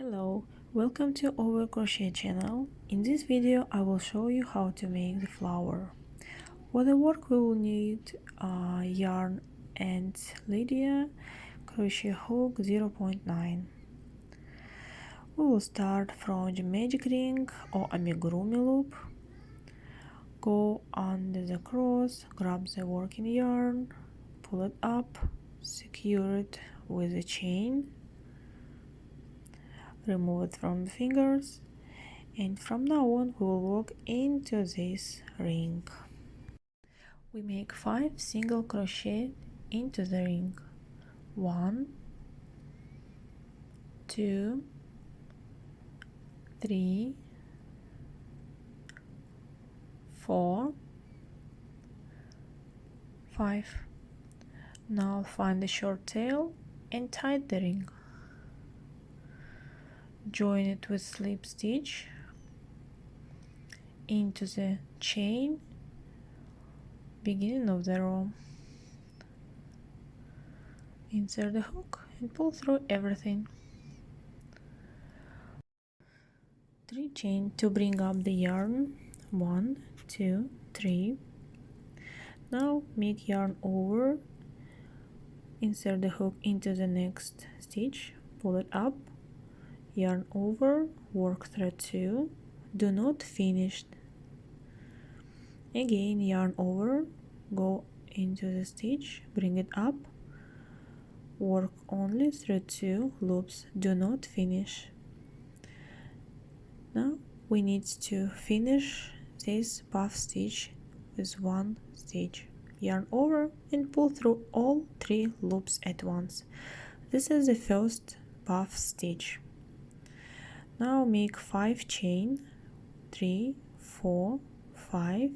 Hello, welcome to our crochet channel. In this video I will show you how to make the flower. For the work we will need yarn and Lidia crochet hook 0.9. We will start from the magic ring or amigurumi loop. Go under the cross, grab the working yarn, pull it up, secure it with a chain, remove it from the fingers, and from now on we will walk into this ring. We make 5 single crochet into the ring. 1, 2, 3, 4, 5. Now find the short tail and tie the ring. Join it with slip stitch into the chain beginning of the row. Insert the hook and pull through everything. 3 chain to bring up the yarn. 1, 2, 3. Now make yarn over, insert the hook into the next stitch, pull it up, yarn over, work thread 2, do not finish. Again yarn over, go into the stitch, bring it up, work only thread 2 loops, do not finish. Now we need to finish this puff stitch with 1 stitch. Yarn over and pull through all 3 loops at once. This is the first puff stitch. Now make 5 chain, 3, 4, 5,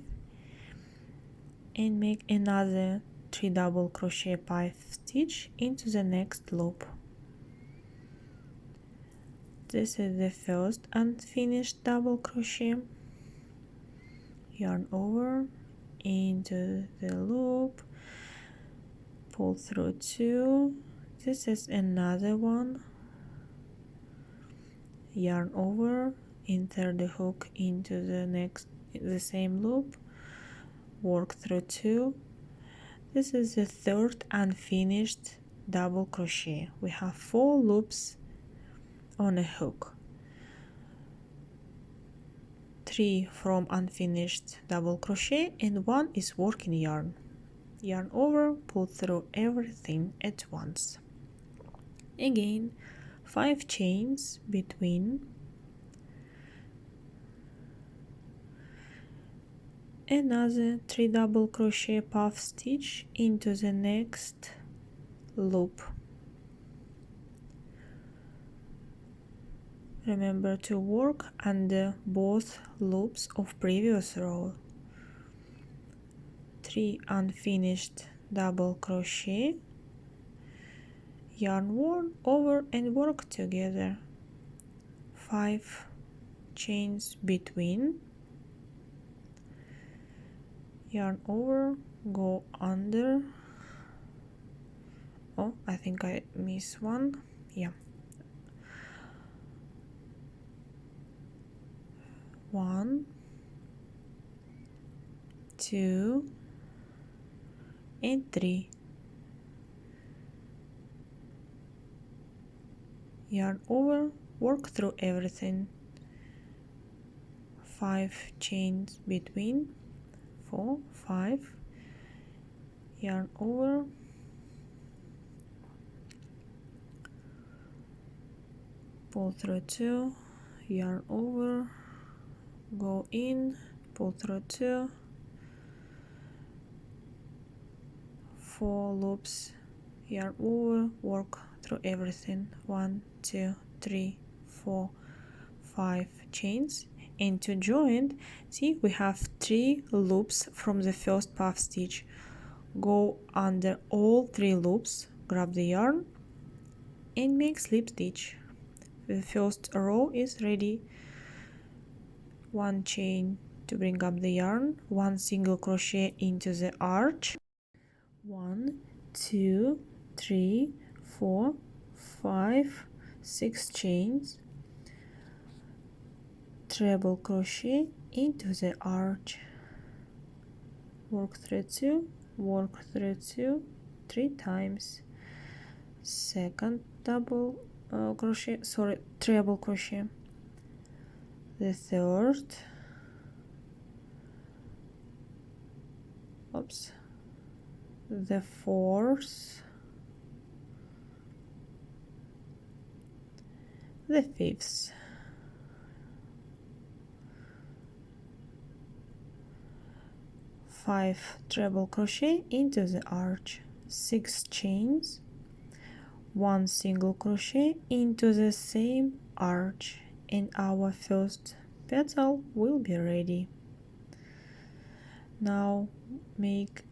and make another 3 double crochet puff stitch into the next loop. This is the first unfinished double crochet. Yarn over into the loop, pull through 2. This is another one. Yarn over, insert the hook into the same loop, work through 2. This is the third unfinished double crochet. We have 4 loops on a hook. 3 from unfinished double crochet and 1 is working yarn. Yarn over, pull through everything at once. Again 5 chains between, another 3 double crochet puff stitch into the next loop. Remember to work under both loops of previous row. 3 unfinished double crochet, yarn over and work together. 5 chains between, yarn over, go under. Oh, I think I missed one. Yeah. 1, 2, and 3. Yarn over, work through everything. 5 chains between, 4, 5. Yarn over, pull through 2, yarn over, go in, pull through 2, 4 loops, yarn over, work through everything. 1, 2, 3, 4, 5 chains. And to join, see, we have 3 loops from the first puff stitch. Go under all 3 loops, grab the yarn and make slip stitch. The first row is ready. 1 chain to bring up the yarn, 1 single crochet into the arch. 1, 2, 3, 4, 5, 6 chains, treble crochet into the arch. Work through 2, work through 2 3 times. Second treble crochet. The third, the fourth, the fifth. 5 treble crochet into the arch, 6 chains, 1 single crochet into the same arch, and our first petal will be ready. Now make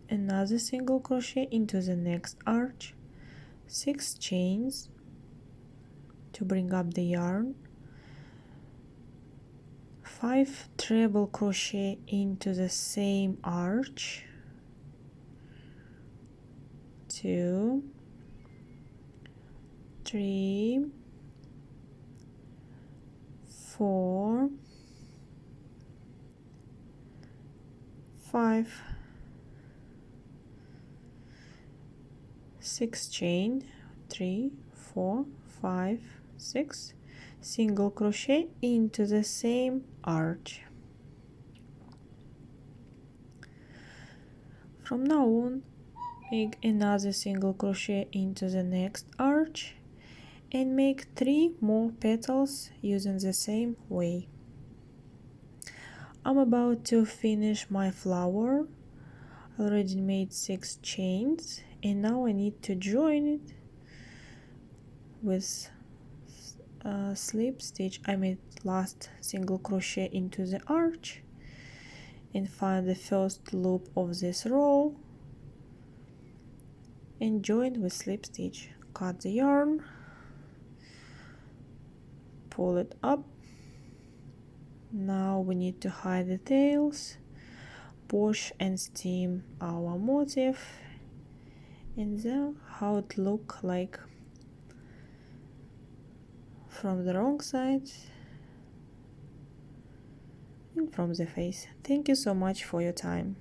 another single crochet into the next arch, 6 chains to bring up the yarn, 5 treble crochet into the same arch, 2, 3, 4, 5, 6 chain, 3, 4, 5, 6, single crochet into the same arch. From now on, make another single crochet into the next arch and make 3 more petals using the same way. I'm about to finish my flower. I already made 6 chains and now I need to join it with a slip stitch. I made last single crochet into the arch and find the first loop of this row and join with slip stitch. Cut the yarn, pull it up. Now we need to hide the tails, wash and steam our motif, and then how it look like from the wrong side and from the face. Thank you so much for your time.